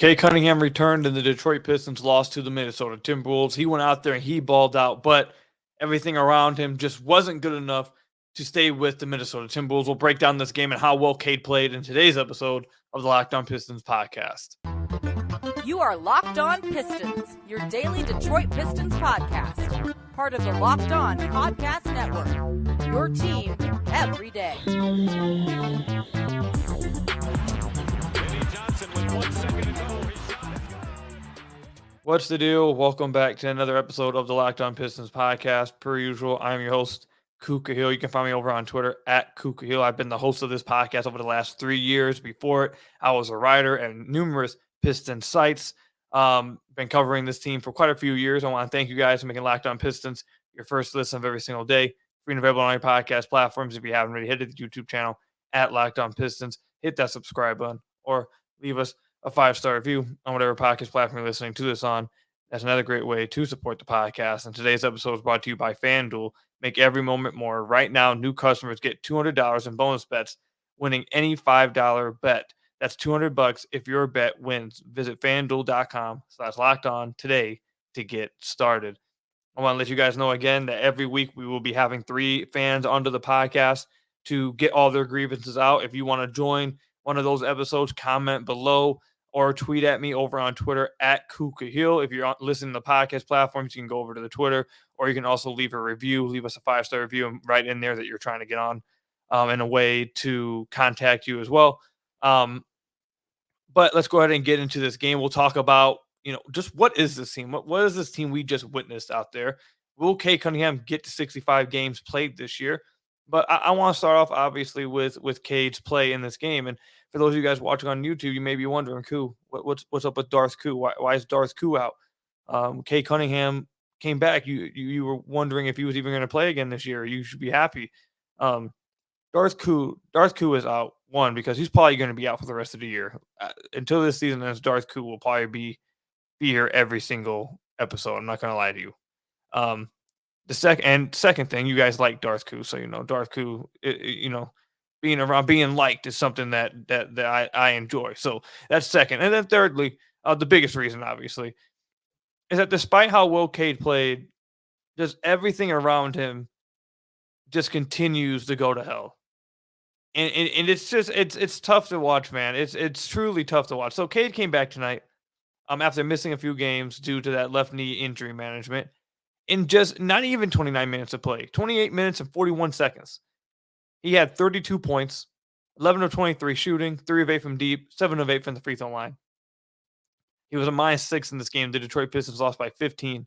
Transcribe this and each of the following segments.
Cade Cunningham returned and the Detroit Pistons lost to the Minnesota Timberwolves. He went out there and he balled out, but everything around him just wasn't good enough to stay with the Minnesota Timberwolves. We'll break down this game and how well Cade played in today's episode of the Locked On Pistons podcast. You are Locked On Pistons, your daily Detroit Pistons podcast. Part of the Locked On Podcast Network, your team every day. What's the deal? Welcome back to another episode of the Locked On Pistons podcast. Per usual, I'm your host, Kuka Hill. You can find me over on Twitter at Kuka Hill. I've been the host of this podcast over the last 3 years. Before it, I was a writer at numerous Pistons sites. Been covering this team for quite a few years. I want to thank you guys for making Locked On Pistons your first listen of every single day. Free and available on your podcast platforms. If you haven't already, hit the YouTube channel at Locked On Pistons. Hit that subscribe button or leave us a 5-star review on whatever podcast platform you're listening to this on. That's another great way to support the podcast. And today's episode is brought to you by FanDuel. Make every moment more. Right now, new customers get $200 in bonus bets winning any $5 bet. That's $200 if your bet wins. Visit FanDuel.com/lockedon today to get started. I want to let you guys know again that every week we will be having 3 fans onto the podcast to get all their grievances out. If you want to join one of those episodes, comment below or tweet at me over on Twitter at Kuka Hill. If you're listening to the podcast platforms, you can go over to the Twitter, or you can also leave a review, leave us a 5-star review and write in there that you're trying to get on in a way to contact you as well. But let's go ahead and get into this game. We'll talk about, just what is this team? What is this team we just witnessed out there? Will Cade Cunningham get to 65 games played this year? But I want to start off, obviously, with Cade's play in this game. And for those of you guys watching on YouTube, you may be wondering, Koo, what's up with Darth Koo? Why is Darth Koo out? Cade Cunningham came back. You were wondering if he was even going to play again this year. You should be happy. Darth Koo is out, one, because he's probably going to be out for the rest of the year. Until this season ends, Darth Koo will probably be here every single episode. I'm not going to lie to you. The second thing, you guys like Darth Koo, so Darth Koo, being around, being liked is something that I enjoy. So that's second. And then thirdly, the biggest reason, obviously, is that despite how well Cade played, just everything around him just continues to go to hell. And it's just it's tough to watch, man. It's truly tough to watch. So Cade came back tonight after missing a few games due to that left knee injury management. In just not even 29 minutes of play, 28 minutes and 41 seconds. He had 32 points, 11 of 23 shooting, 3 of 8 from deep, 7 of 8 from the free throw line. He was a -6 in this game. The Detroit Pistons lost by 15.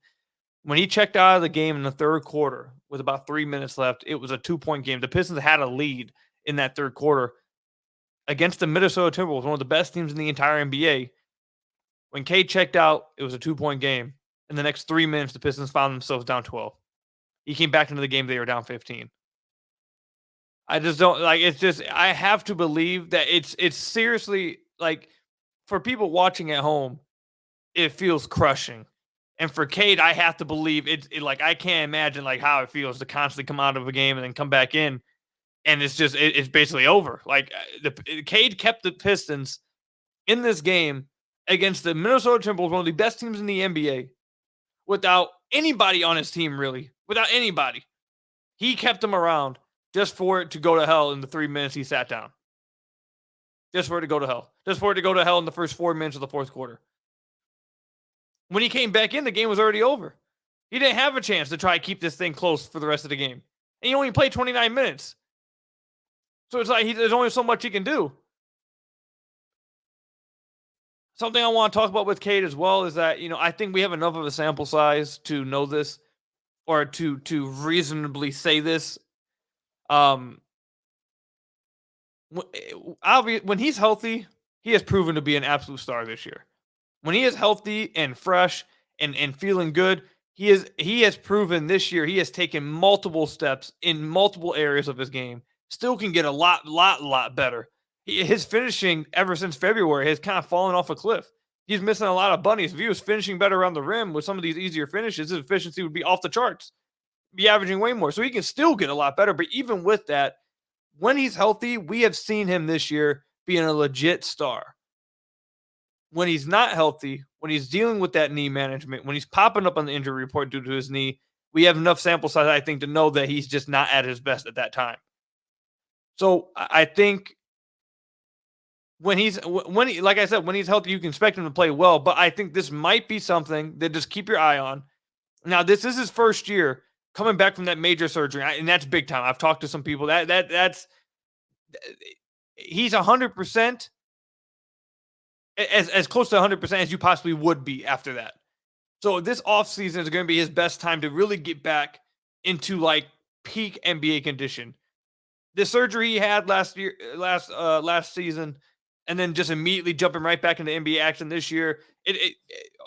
When he checked out of the game in the third quarter with about 3 minutes left, it was a 2-point game. The Pistons had a lead in that third quarter against the Minnesota Timberwolves, one of the best teams in the entire NBA. When Cade checked out, it was a 2-point game. In the next 3 minutes, the Pistons found themselves down 12. He came back into the game, they were down 15. I just don't I have to believe that it's seriously, like, for people watching at home, it feels crushing. And for Cade, I have to believe I can't imagine how it feels to constantly come out of a game and then come back in. And it's just, it's basically over. Cade kept the Pistons in this game against the Minnesota Timberwolves, one of the best teams in the NBA, without anybody on his team, really. Without anybody. He kept them around just for it to go to hell in the 3 minutes he sat down. Just for it to go to hell. Just for it to go to hell in the first 4 minutes of the fourth quarter. When he came back in, the game was already over. He didn't have a chance to try to keep this thing close for the rest of the game. And he only played 29 minutes. So it's there's only so much he can do. Something I want to talk about with Cade as well is that, I think we have enough of a sample size to know this, or to reasonably say this. When he's healthy, he has proven to be an absolute star this year. When he is healthy and fresh and feeling good, he has proven this year he has taken multiple steps in multiple areas of his game. Still can get a lot better. His finishing ever since February has kind of fallen off a cliff. He's missing a lot of bunnies. If he was finishing better around the rim with some of these easier finishes, his efficiency would be off the charts. Be averaging way more. So he can still get a lot better. But even with that, when he's healthy, we have seen him this year being a legit star. when he's not healthy, when he's dealing with that knee management, when he's popping up on the injury report due to his knee, we have enough sample size, I think, to know that he's just not at his best at that time. So I think when like I said, when he's healthy, you can expect him to play well. But I think this might be something that just keep your eye on. Now, this is his first year coming back from that major surgery, and that's big time. I've talked to some people that's he's 100%, as close to 100% as you possibly would be after that. So this offseason is going to be his best time to really get back into like peak NBA condition. The surgery he had last season, and then just immediately jumping right back into NBA action this year.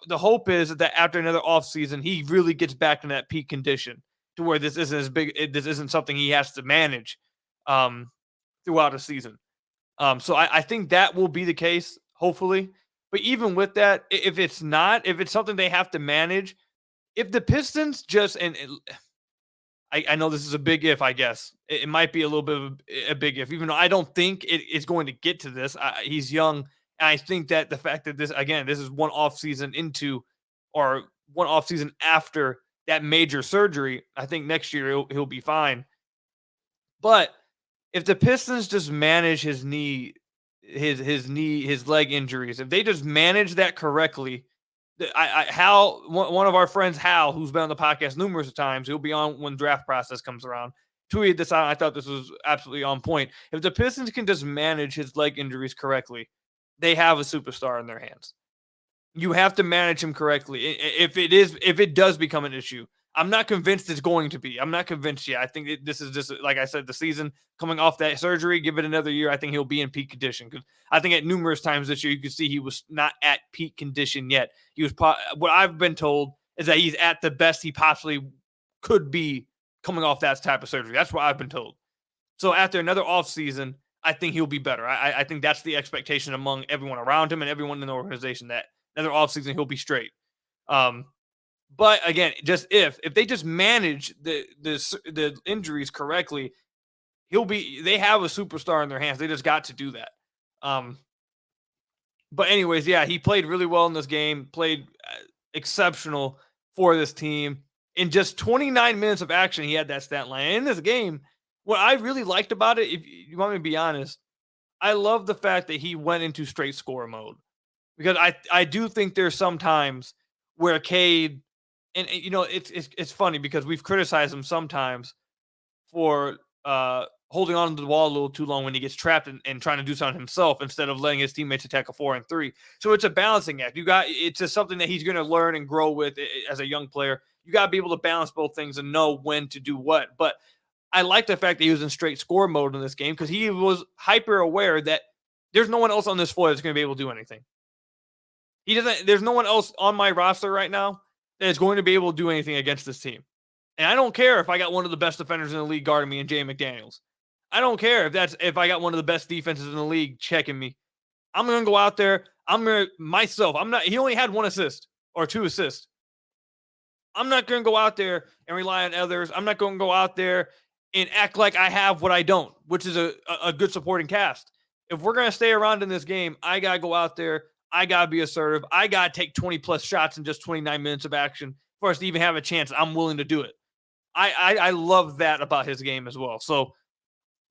The hope is that after another offseason, he really gets back in that peak condition to where this isn't as big. This isn't something he has to manage throughout a season. So I think that will be the case, hopefully. But even with that, if it's something they have to manage, if the Pistons just I know this is a big if, I guess. It might be a little bit of a big if, even though I don't think it's going to get to this. He's young. And I think that the fact that this is one offseason after that major surgery, I think next year he'll be fine. But if the Pistons just manage his knee, his leg injuries, if they just manage that correctly, Hal, one of our friends, Hal, who's been on the podcast numerous times, he'll be on when draft process comes around, tweeted this out. I thought this was absolutely on point. If the Pistons can just manage his leg injuries correctly, they have a superstar in their hands. You have to manage him correctly. If it does become an issue, I'm not convinced it's going to be. I'm not convinced yet. I think this is just, like I said, the season coming off that surgery. Give it another year. I think he'll be in peak condition, because I think at numerous times this year you could see he was not at peak condition yet. He was. What I've been told is that he's at the best he possibly could be coming off that type of surgery. That's what I've been told. So after another offseason, I think he'll be better. I think that's the expectation among everyone around him and everyone in the organization, that another offseason he'll be straight. But again, just if they just manage the injuries correctly, they have a superstar in their hands. They just got to do that. But anyways, yeah, he played really well in this game, played exceptional for this team. In just 29 minutes of action, he had that stat line. And in this game, what I really liked about it, if you want me to be honest, I love the fact that he went into straight score mode. Because I do think there's some times where Cade, and it's funny because we've criticized him sometimes for holding on to the ball a little too long when he gets trapped and trying to do something himself instead of letting his teammates attack a 4 and 3. So it's a balancing act. It's just something that he's going to learn and grow with as a young player. You got to be able to balance both things and know when to do what. But I like the fact that he was in straight score mode in this game, because he was hyper aware that there's no one else on this floor that's going to be able to do anything. There's no one else on my roster right now that is going to be able to do anything against this team. And I don't care if I got one of the best defenders in the league guarding me and Jay McDaniels. I don't care if I got one of the best defenses in the league checking me. I'm going to go out there. He only had 1 assist or 2 assists. I'm not going to go out there and rely on others. I'm not going to go out there and act like I have what I don't, which is a good supporting cast. If we're going to stay around in this game, I got to go out there. I got to be assertive. I got to take 20-plus shots in just 29 minutes of action for us to even have a chance. I'm willing to do it. I love that about his game as well. So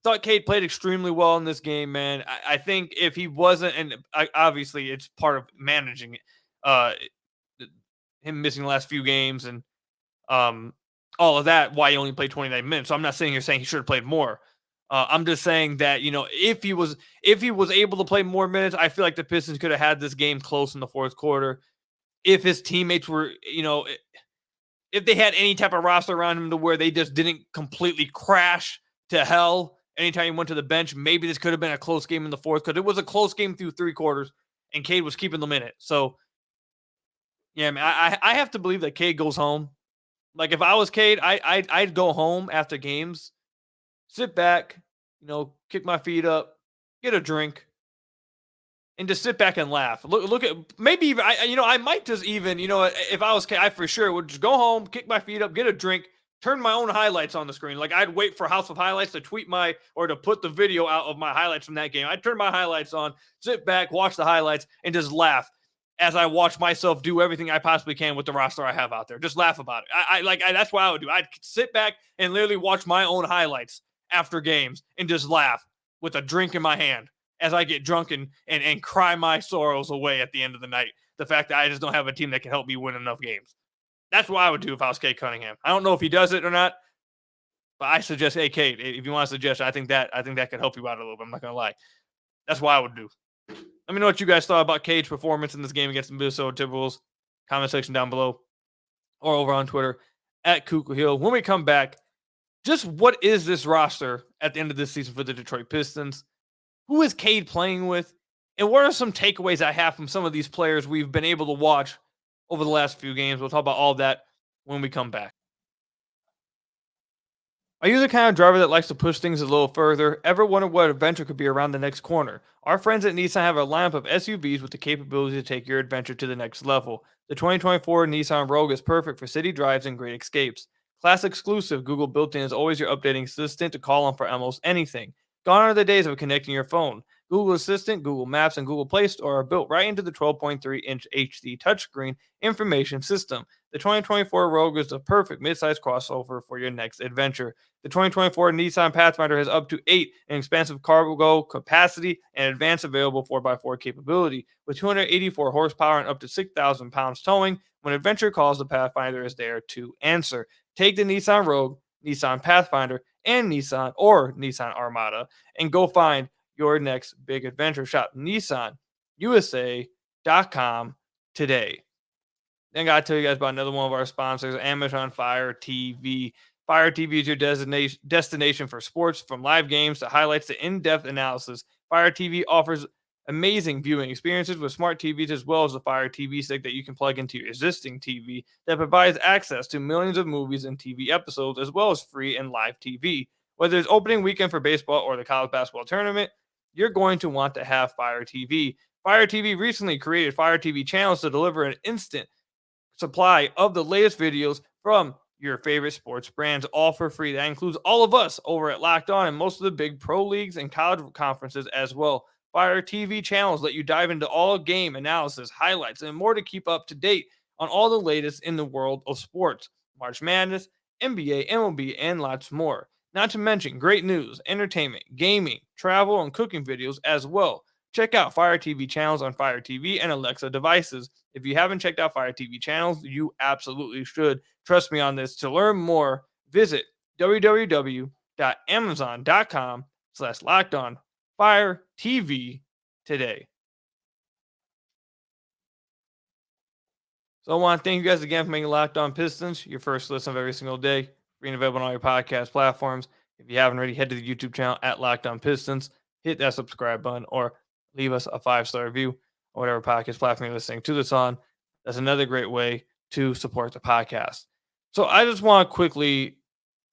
thought Cade played extremely well in this game, man. I think if he wasn't, and obviously it's part of managing him missing the last few games and all of that, why he only played 29 minutes. So I'm not sitting here saying he should have played more. I'm just saying that, if he was able to play more minutes, I feel like the Pistons could have had this game close in the fourth quarter. If his teammates were, if they had any type of roster around him to where they just didn't completely crash to hell anytime he went to the bench, maybe this could have been a close game in the fourth, because it was a close game through 3 quarters, and Cade was keeping them in it. So, yeah, man, I have to believe that Cade goes home. Like, if I was Cade, I'd go home after games, sit back, kick my feet up, get a drink, and just sit back and laugh. Look at, maybe even, I might just even, if I was Cade, I for sure would just go home, kick my feet up, get a drink, turn my own highlights on the screen. Like, I'd wait for House of Highlights to to put the video out of my highlights from that game. I'd turn my highlights on, sit back, watch the highlights, and just laugh. as I watch myself do everything I possibly can with the roster I have out there. Just laugh about it. That's what I would do. I'd sit back and literally watch my own highlights after games and just laugh with a drink in my hand as I get drunk and cry my sorrows away at the end of the night. The fact that I just don't have a team that can help me win enough games. That's what I would do if I was Cade Cunningham. I don't know if he does it or not, but I suggest, hey, Cade, if you want to suggest, I think that could help you out a little bit. I'm not gonna lie. That's what I would do. Let me know what you guys thought about Cade's performance in this game against the Minnesota Timberwolves. Comment section down below or over on Twitter at Kuku Hill. When we come back, just what is this roster at the end of this season for the Detroit Pistons? Who is Cade playing with? And what are some takeaways I have from some of these players we've been able to watch over the last few games? We'll talk about all of that when we come back. Are you the kind of driver that likes to push things a little further? Ever wonder what adventure could be around the next corner? Our friends at Nissan have a lineup of SUVs with the capability to take your adventure to the next level. The 2024 Nissan Rogue is perfect for city drives and great escapes. Class exclusive Google built-in is always your updating assistant to call on for almost anything. Gone are the days of connecting your phone. Google Assistant, Google Maps, and Google Play Store are built right into the 12.3-inch HD touchscreen information system. The 2024 Rogue is the perfect midsize crossover for your next adventure. The 2024 Nissan Pathfinder has up to 8 in expansive cargo capacity and advanced available 4x4 capability. With 284 horsepower and up to 6,000 pounds towing, when adventure calls, the Pathfinder is there to answer. Take the Nissan Rogue, Nissan Pathfinder, and Nissan Armada and go find your next big adventure. Shop NissanUSA.com today. Then I got to tell you guys about another one of our sponsors, Amazon Fire TV. Fire TV is your destination for sports, from live games to highlights to in-depth analysis. Fire TV offers amazing viewing experiences with smart TVs, as well as a Fire TV stick that you can plug into your existing TV that provides access to millions of movies and TV episodes, as well as free and live TV. Whether it's opening weekend for baseball or the college basketball tournament, you're going to want to have Fire TV. Fire TV recently created Fire TV channels to deliver an instant supply of the latest videos from your favorite sports brands, all for free. That includes all of us over at Locked On and most of the big pro leagues and college conferences as well. Fire TV channels let you dive into all game analysis, highlights, and more to keep up to date on all the latest in the world of sports, March Madness, NBA, MLB, and lots more. Not to mention great news, entertainment, gaming, travel, and cooking videos as well. Check out Fire TV channels on Fire TV and Alexa devices. If you haven't checked out Fire TV channels, you absolutely should. Trust me on this. To learn more, visit www.amazon.com/LockedOnFireTV today. So I want to thank you guys again for making Locked On Pistons your first listen of every single day. Free and available on all your podcast platforms. If you haven't already, head to the YouTube channel at Locked On Pistons. Hit that subscribe button or leave us a 5-star review or whatever podcast platform you're listening to this on. That's another great way to support the podcast. So I just want to quickly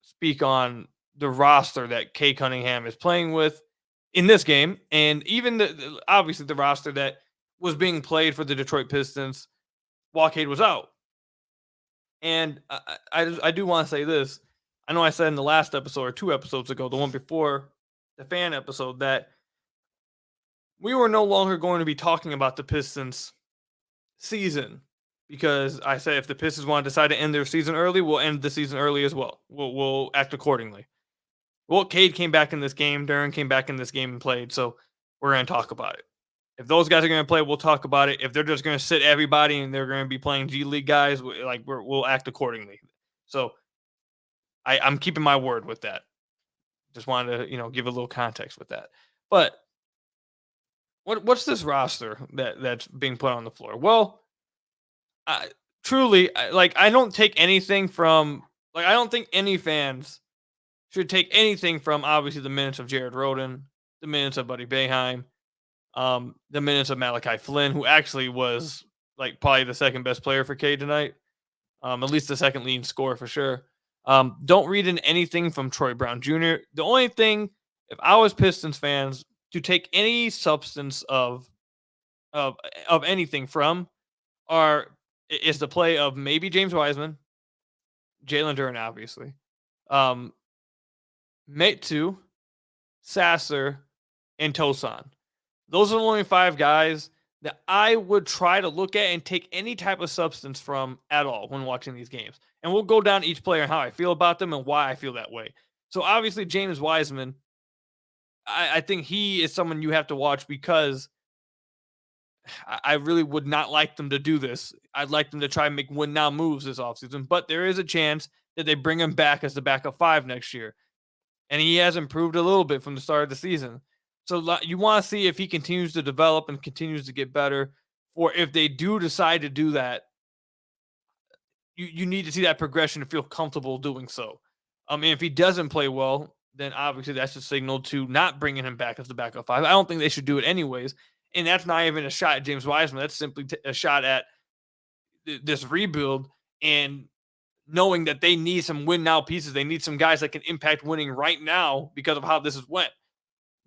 speak on the roster that Cade Cunningham is playing with in this game, and even obviously the roster that was being played for the Detroit Pistons while Cade was out. And I do want to say this. I know I said in the last episode or 2 episodes ago, the one before the fan episode, that we were no longer going to be talking about the Pistons season, because I said if the Pistons want to decide to end their season early, we'll end the season early as well. We'll act accordingly. Well, Cade came back in this game. Duran came back in this game and played, so we're going to talk about it. If those guys are going to play, we'll talk about it. If they're just going to sit everybody and they're going to be playing G League guys, we'll act accordingly. So I'm keeping my word with that. Just wanted to give a little context with that. But what's this roster that's being put on the floor? Well, I don't take anything from I don't think any fans should take anything from obviously the minutes of Jared Rhoden, the minutes of Buddy Boeheim, the minutes of Malachi Flynn, who actually was probably the second best player for Cade tonight, at least the second leading scorer for sure. Don't read in anything from Troy Brown Jr. The only thing, if I was Pistons fans, to take any substance of anything from is the play of maybe James Wiseman, Jalen Duren, obviously, Metu, Sasser, and Tosan. Those are the only 5 guys that I would try to look at and take any type of substance from at all when watching these games. And we'll go down each player and how I feel about them and why I feel that way. So obviously James Wiseman, I think he is someone you have to watch because I really would not like them to do this. I'd like them to try and make win now moves this offseason, but there is a chance that they bring him back as the backup 5 next year. And he has improved a little bit from the start of the season. So you want to see if he continues to develop and continues to get better, or if they do decide to do that, you need to see that progression to feel comfortable doing so. I mean, if he doesn't play well, then obviously that's a signal to not bringing him back as the backup 5. I don't think they should do it anyways. And that's not even a shot at James Wiseman. That's simply a shot at this rebuild and knowing that they need some win now pieces. They need some guys that can impact winning right now because of how this has went.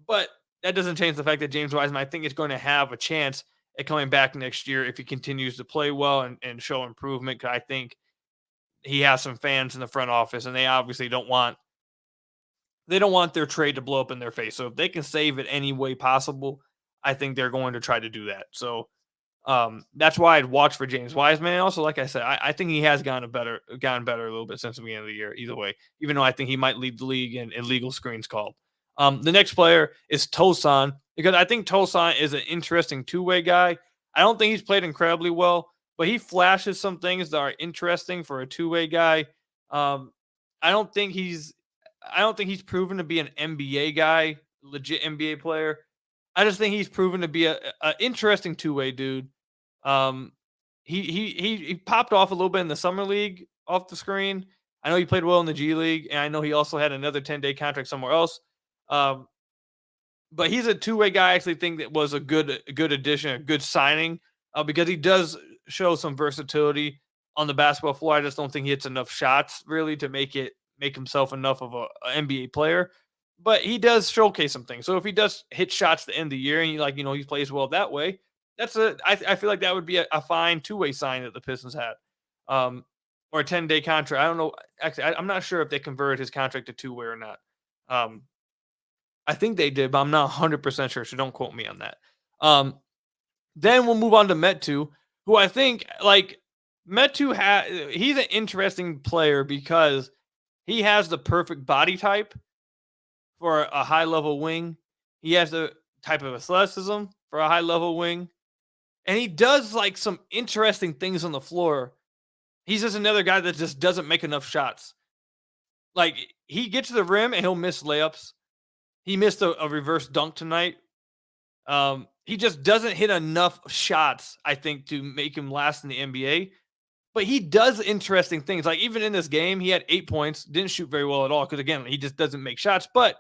But that doesn't change the fact that James Wiseman, I think, is going to have a chance at coming back next year if he continues to play well and show improvement. Because I think he has some fans in the front office, and they obviously don't want their trade to blow up in their face. So if they can save it any way possible, I think they're going to try to do that. So that's why I'd watch for James Wiseman. And also, like I said, I think he has gotten better a little bit since the beginning of the year. Either way, even though I think he might lead the league in illegal screens called. The next player is Tosan, because I think Tosan is an interesting two-way guy. I don't think he's played incredibly well, but he flashes some things that are interesting for a two-way guy. I don't think he's proven to be an NBA guy, legit NBA player. I just think he's proven to be a interesting two-way dude. He popped off a little bit in the summer league off the screen. I know he played well in the G League, and I know he also had another 10-day contract somewhere else. But he's a two-way guy. I actually think that was a good addition, a good signing, because he does show some versatility on the basketball floor. I just don't think he hits enough shots really to make himself enough of a NBA player. But he does showcase some things. So if he does hit shots at the end of the year and he plays well that way, I feel like that would be a fine two-way sign that the Pistons had. Or a 10-day contract. I don't know. Actually, I'm not sure if they converted his contract to two-way or not. I think they did, but I'm not 100% sure, so don't quote me on that. Then we'll move on to Metu, who I think, he's an interesting player because he has the perfect body type for a high-level wing. He has the type of athleticism for a high-level wing. And he does, some interesting things on the floor. He's just another guy that just doesn't make enough shots. He gets to the rim and he'll miss layups. He missed a reverse dunk tonight. He just doesn't hit enough shots, I think, to make him last in the NBA. But he does interesting things. Even in this game, he had 8 points, didn't shoot very well at all because, again, he just doesn't make shots. But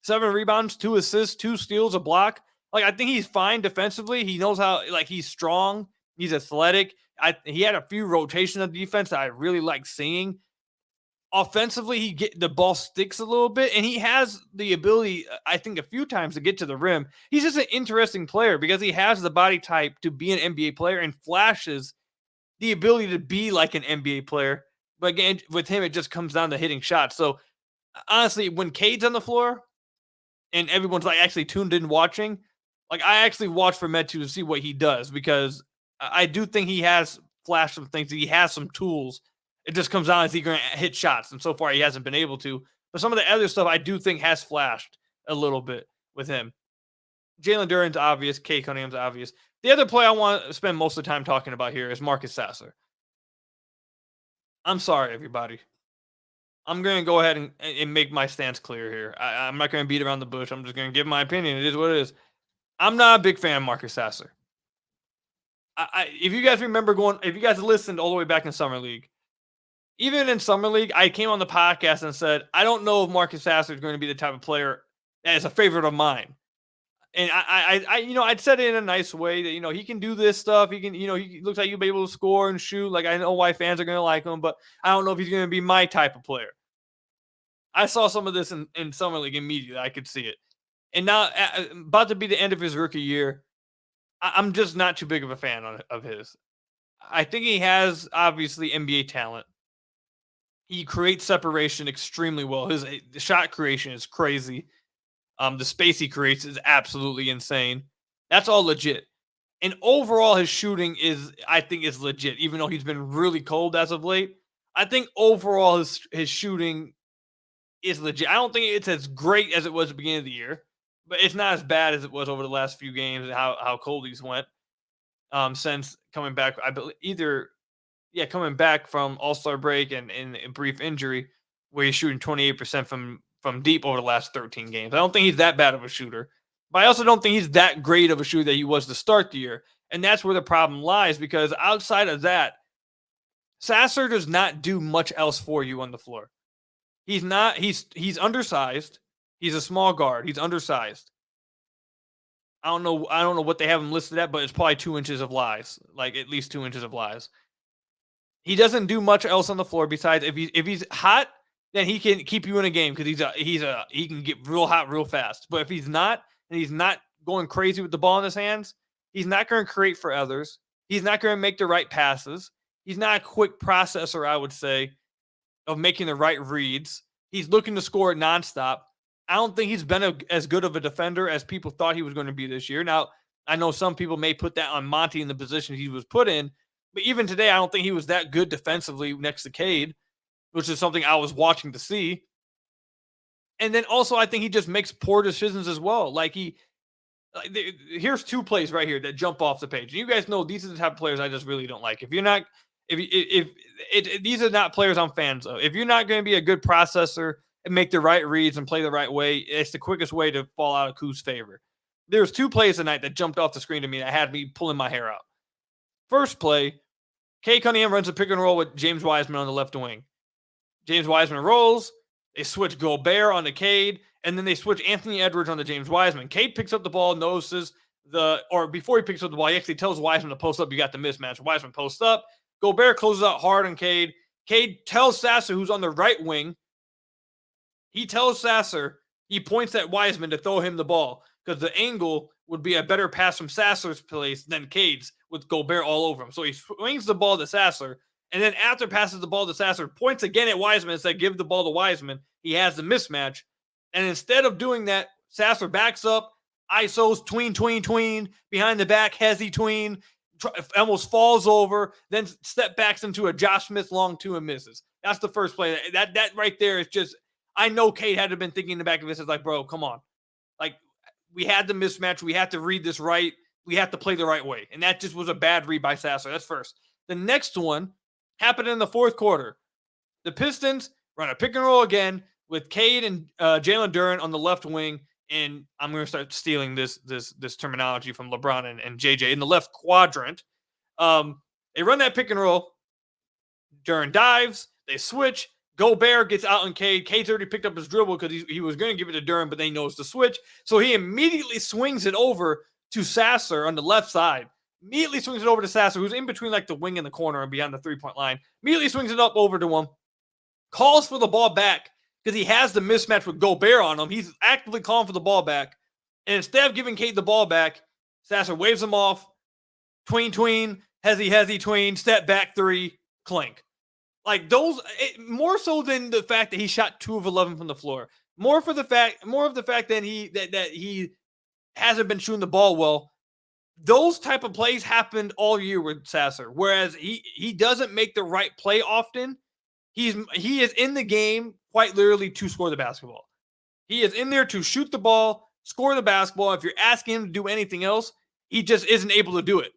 7 rebounds, 2 assists, 2 steals, a block. I think he's fine defensively. He knows how, he's strong. He's athletic. He had a few rotations of defense that I really like seeing. Offensively, the ball sticks a little bit, and he has the ability, I think, a few times to get to the rim. He's just an interesting player because he has the body type to be an NBA player and flashes the ability to be like an NBA player. But again, with him, it just comes down to hitting shots. So honestly, when Cade's on the floor and everyone's actually tuned in watching, I actually watch for Metu to see what he does because I do think he has flashed some things. He has some tools. It just comes down, is he going to hit shots? And so far, he hasn't been able to. But some of the other stuff I do think has flashed a little bit with him. Jalen Duren's obvious. Cade Cunningham's obvious. The other player I want to spend most of the time talking about here is Marcus Sasser. I'm sorry, everybody. I'm going to go ahead and make my stance clear here. I'm not going to beat around the bush. I'm just going to give my opinion. It is what it is. I'm not a big fan of Marcus Sasser. If you guys remember if you guys listened all the way back in Summer League, even in Summer League, I came on the podcast and said, I don't know if Marcus Sasser is going to be the type of player that is a favorite of mine. And I'd said it in a nice way that, he can do this stuff. He can, he looks like he'll be able to score and shoot. I know why fans are going to like him, but I don't know if he's going to be my type of player. I saw some of this in Summer League immediately. I could see it. And now, about to be the end of his rookie year, I'm just not too big of a fan of his. I think he has, obviously, NBA talent. He creates separation extremely well. His shot creation is crazy. The space he creates is absolutely insane. That's all legit. And overall, his shooting I think, is legit, even though he's been really cold as of late. I think overall his shooting is legit. I don't think it's as great as it was at the beginning of the year, but it's not as bad as it was over the last few games and how cold he's went since coming back. I believe coming back from All-Star break and a brief injury where he's shooting 28% from deep over the last 13 games. I don't think he's that bad of a shooter, but I also don't think he's that great of a shooter that he was to start the year. And that's where the problem lies, because outside of that, Sasser does not do much else for you on the floor. He's undersized. He's a small guard. He's undersized. I don't know what they have him listed at, but it's probably 2 inches of lies, like at least 2 inches of lies. He doesn't do much else on the floor besides if he's hot, then he can keep you in a game because he can get real hot real fast. But if he's not, and he's not going crazy with the ball in his hands, he's not going to create for others. He's not going to make the right passes. He's not a quick processor, I would say, of making the right reads. He's looking to score nonstop. I don't think he's been as good of a defender as people thought he was going to be this year. Now, I know some people may put that on Monty in the position he was put in, but even today, I don't think he was that good defensively next to Cade, which is something I was watching to see. And then also, I think he just makes poor decisions as well. Here's 2 plays right here that jump off the page. And you guys know these are the type of players I just really don't like. These are not players I'm fans of. If you're not going to be a good processor and make the right reads and play the right way, it's the quickest way to fall out of Kuz's favor. There's 2 plays tonight that jumped off the screen to me that had me pulling my hair out. First play, Cade Cunningham runs a pick and roll with James Wiseman on the left wing. James Wiseman rolls. They switch Gobert on the Cade, and then they switch Anthony Edwards on the James Wiseman. Cade picks up the ball, notices before he picks up the ball, he actually tells Wiseman to post up. You got the mismatch. Wiseman posts up. Gobert closes out hard on Cade. Cade tells Sasser, who's on the right wing, he points at Wiseman to throw him the ball because the angle would be a better pass from Sasser's place than Cade's with Gobert all over him. So he swings the ball to Sasser, and then after passes the ball to Sasser, points again at Wiseman and said, give the ball to Wiseman. He has the mismatch. And instead of doing that, Sasser backs up, ISOs, tween, behind the back, hezzy tween, almost falls over, then step backs into a Josh Smith long 2 and misses. That's the first play. That right there is just, I know Cade had to have been thinking in the back of his head, like, bro, come on. Like, we had the mismatch. We have to read this right. We have to play the right way. And that just was a bad read by Sasser. That's first. The next one happened in the fourth quarter. The Pistons run a pick and roll again with Cade and Jalen Duren on the left wing. And I'm going to start stealing this terminology from LeBron and JJ in the left quadrant. They run that pick and roll. Duren dives. They switch. Gobert gets out on Cade. Cade's already picked up his dribble because he was going to give it to Duren, but then he knows to switch. So he immediately swings it over to Sasser on the left side. Immediately swings it over to Sasser, who's in between like the wing and the corner and beyond the 3-point line. Immediately swings it up over to him. Calls for the ball back because he has the mismatch with Gobert on him. He's actively calling for the ball back. And instead of giving Cade the ball back, Sasser waves him off. Tween, hezzy, tween, step back 3, clink. Like those, more so than the fact that he shot 2 of 11 from the floor. More of the fact that he hasn't been shooting the ball well. Those type of plays happened all year with Sasser. Whereas he doesn't make the right play often. He is in the game quite literally to score the basketball. He is in there to shoot the ball, score the basketball. If you're asking him to do anything else, he just isn't able to do it.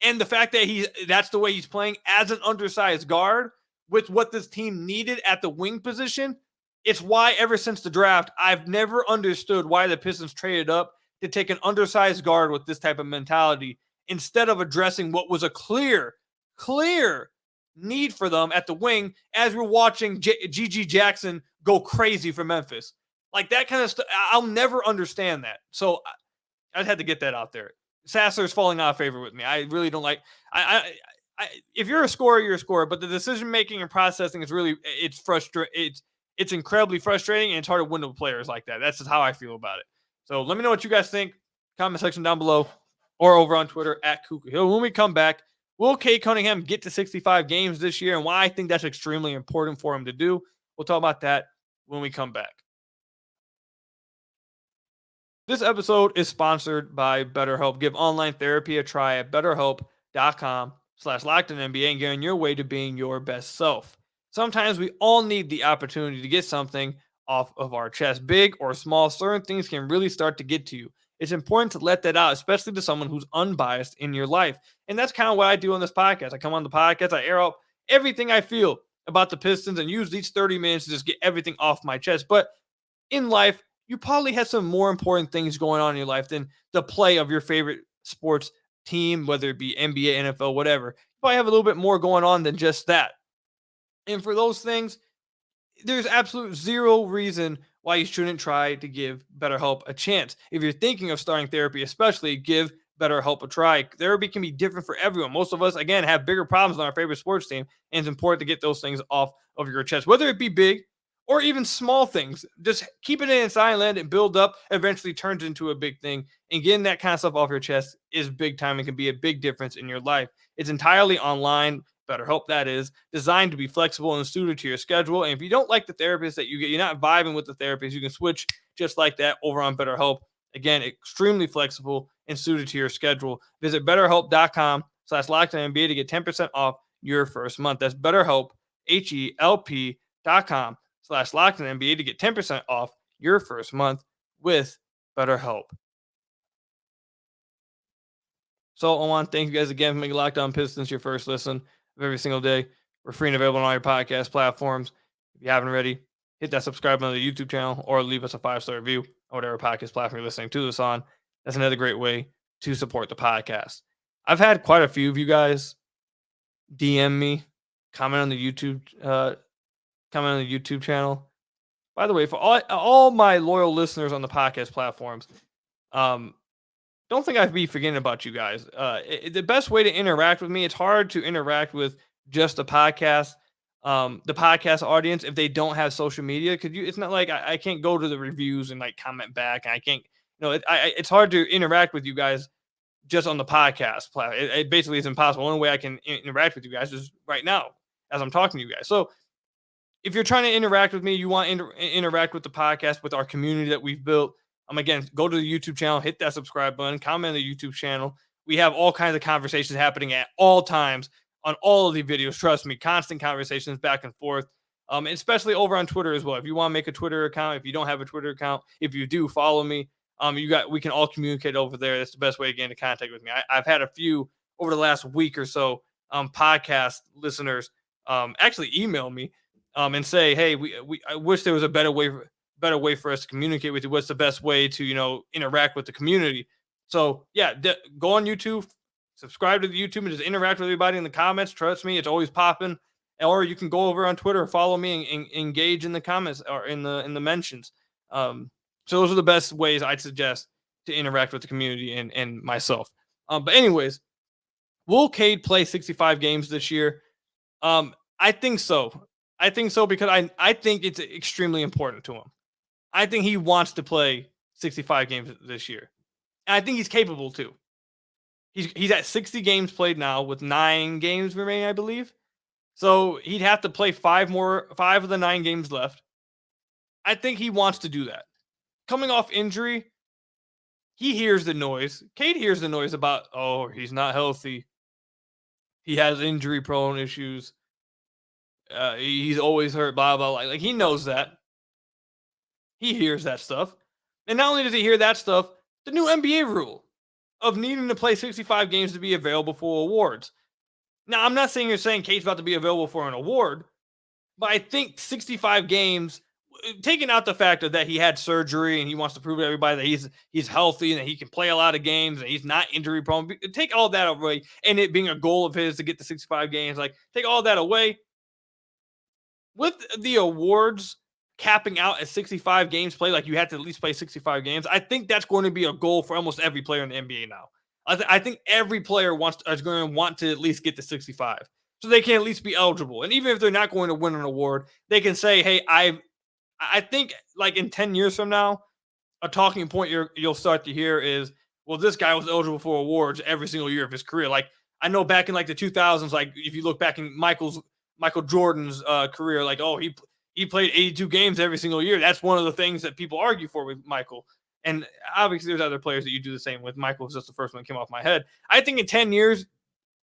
And the fact that that's the way he's playing as an undersized guard with what this team needed at the wing position, it's why ever since the draft, I've never understood why the Pistons traded up to take an undersized guard with this type of mentality instead of addressing what was a clear need for them at the wing as we're watching G.G. Jackson go crazy for Memphis. Like that kind of stuff, I'll never understand that. So I had to get that out there. Sasser is falling out of favor with me. I really don't like. If you're a scorer, you're a scorer. But the decision making and processing is really it's frustrating. It's incredibly frustrating, and it's hard to win with players like that. That's just how I feel about it. So let me know what you guys think. Comment section down below, or over on Twitter at Kuka Hill. When we come back, will Cade Cunningham get to 65 games this year, and why I think that's extremely important for him to do? We'll talk about that when we come back. This episode is sponsored by BetterHelp. Give online therapy a try at betterhelp.com/LockedOnNBA and get on your way to being your best self. Sometimes we all need the opportunity to get something off of our chest. Big or small, certain things can really start to get to you. It's important to let that out, especially to someone who's unbiased in your life. And that's kind of what I do on this podcast. I come on the podcast, I air out everything I feel about the Pistons and use these 30 minutes to just get everything off my chest. But in life, you probably have some more important things going on in your life than the play of your favorite sports team, whether it be NBA, NFL, whatever. You probably have a little bit more going on than just that. And for those things, there's absolute zero reason why you shouldn't try to give BetterHelp a chance. If you're thinking of starting therapy, especially, give BetterHelp a try. Therapy can be different for everyone. Most of us, again, have bigger problems than our favorite sports team, and it's important to get those things off of your chest, whether it be big or even small things. Just keeping it inside and letting it build up eventually turns into a big thing. And getting that kind of stuff off your chest is big time and can be a big difference in your life. It's entirely online. BetterHelp, that is, designed to be flexible and suited to your schedule. And if you don't like the therapist that you get, you're not vibing with the therapist, you can switch just like that over on BetterHelp. Again, extremely flexible and suited to your schedule. Visit betterhelp.com/LockedOnNBA to get 10% off your first month. That's BetterHelp, HELP.com/LockedOnNBA to get 10% off your first month with BetterHelp. So I want to thank you guys again for making Locked On Pistons your first listen of every single day. We're free and available on all your podcast platforms. If you haven't already, hit that subscribe button on the YouTube channel or leave us a 5-star review on whatever podcast platform you're listening to this on. That's another great way to support the podcast. I've had quite a few of you guys DM me, comment on the YouTube channel. By the way, for all my loyal listeners on the podcast platforms, don't think I'd be forgetting about you guys. The best way to interact with me, it's hard to interact with just the podcast audience if they don't have social media. It's not like I can't go to the reviews and like comment back. And I can't, it's hard to interact with you guys just on the podcast platform. It basically is impossible. The only way I can interact with you guys is right now as I'm talking to you guys. So if you're trying to interact with me, you want to interact with the podcast, with our community that we've built, again, go to the YouTube channel, hit that subscribe button, comment on the YouTube channel. We have all kinds of conversations happening at all times on all of the videos. Trust me, constant conversations back and forth, especially over on Twitter as well. If you want to make a Twitter account, if you don't have a Twitter account, if you do, follow me. We can all communicate over there. That's the best way to get into contact with me. I've had a few over the last week or so, podcast listeners actually email me and say, hey, I wish there was a better way for us to communicate with you. What's the best way to, interact with the community? So yeah, go on YouTube, subscribe to the YouTube and just interact with everybody in the comments. Trust me, it's always popping. Or you can go over on Twitter and follow me and engage in the comments or in the mentions. So those are the best ways I'd suggest to interact with the community and myself. But anyways, will Cade play 65 games this year? I think so. I think so because I think it's extremely important to him. I think he wants to play 65 games this year. And I think he's capable too. He's at 60 games played now with 9 games remaining, I believe. So he'd have to play 5 of the 9 games left. I think he wants to do that. Coming off injury, he hears the noise. Cade hears the noise about, he's not healthy. He has injury-prone issues. He's always hurt, blah, blah, blah. Like, he knows that. He hears that stuff. And not only does he hear that stuff, the new NBA rule of needing to play 65 games to be available for awards. Now, I'm not saying you're saying Cade's about to be available for an award, but I think 65 games, taking out the fact that he had surgery and he wants to prove to everybody that he's healthy and that he can play a lot of games and he's not injury prone, take all that away, and it being a goal of his to get to 65 games, like take all that away. With the awards capping out at 65 games played, like you have to at least play 65 games, I think that's going to be a goal for almost every player in the NBA now. I think every player is going to want to at least get to 65 so they can at least be eligible. And even if they're not going to win an award, they can say, hey, I think like in 10 years from now, a talking point you'll start to hear is, well, this guy was eligible for awards every single year of his career. Like I know back in like the 2000s, like if you look back in Michael Jordan's career, like, he played 82 games every single year. That's one of the things that people argue for with Michael. And obviously there's other players that you do the same with. Michael was just the first one that came off my head. I think in 10 years,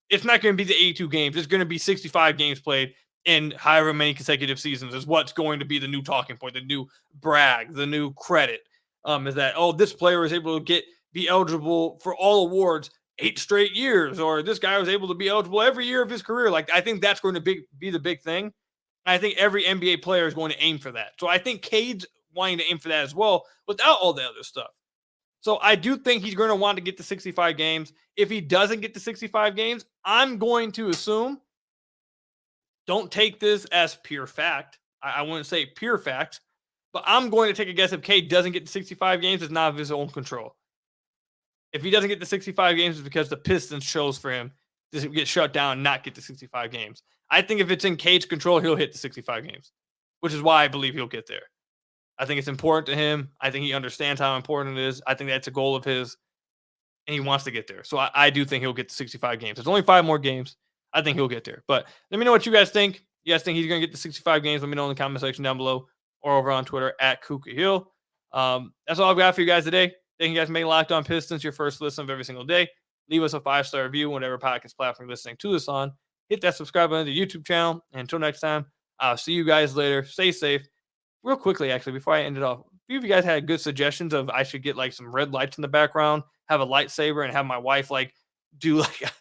it's not going to be the 82 games. It's going to be 65 games played in however many consecutive seasons is what's going to be the new talking point, the new brag, the new credit. Is that, oh, this player was able to be eligible for all awards 8 straight years, or this guy was able to be eligible every year of his career. Like, I think that's going to be the big thing. I think every NBA player is going to aim for that. So I think Cade's wanting to aim for that as well without all the other stuff. So I do think he's going to want to get to 65 games. If he doesn't get to 65 games, I'm going to assume, don't take this as pure fact. I wouldn't say pure fact, but I'm going to take a guess if Cade doesn't get to 65 games, it's not of his own control. If he doesn't get to 65 games, it's because the Pistons chose for him to get shut down and not get to 65 games. I think if it's in Cade's control, he'll hit the 65 games, which is why I believe he'll get there. I think it's important to him. I think he understands how important it is. I think that's a goal of his, and he wants to get there. So I do think he'll get to 65 games. There's only 5 more games. I think he'll get there. But let me know what you guys think. You guys think he's going to get to 65 games? Let me know in the comment section down below or over on Twitter at Kuka Hill. That's all I've got for you guys today. Thank you guys for making Locked On Pistons your first listen of every single day. Leave us a 5-star review whenever podcast platform you're listening to this on. Hit that subscribe button to the YouTube channel. And until next time, I'll see you guys later. Stay safe. Real quickly, actually, before I end it off, a few of you guys had good suggestions of I should get like some red lights in the background, have a lightsaber, and have my wife like do like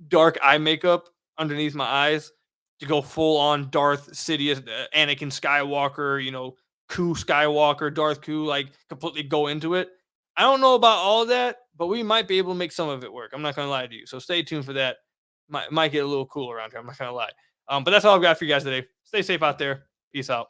dark eye makeup underneath my eyes to go full on Darth Sidious, Anakin Skywalker, Ku Skywalker, Darth Ku, like completely go into it. I don't know about all of that, but we might be able to make some of it work. I'm not going to lie to you. So stay tuned for that. Might get a little cool around here. I'm not going to lie. But that's all I've got for you guys today. Stay safe out there. Peace out.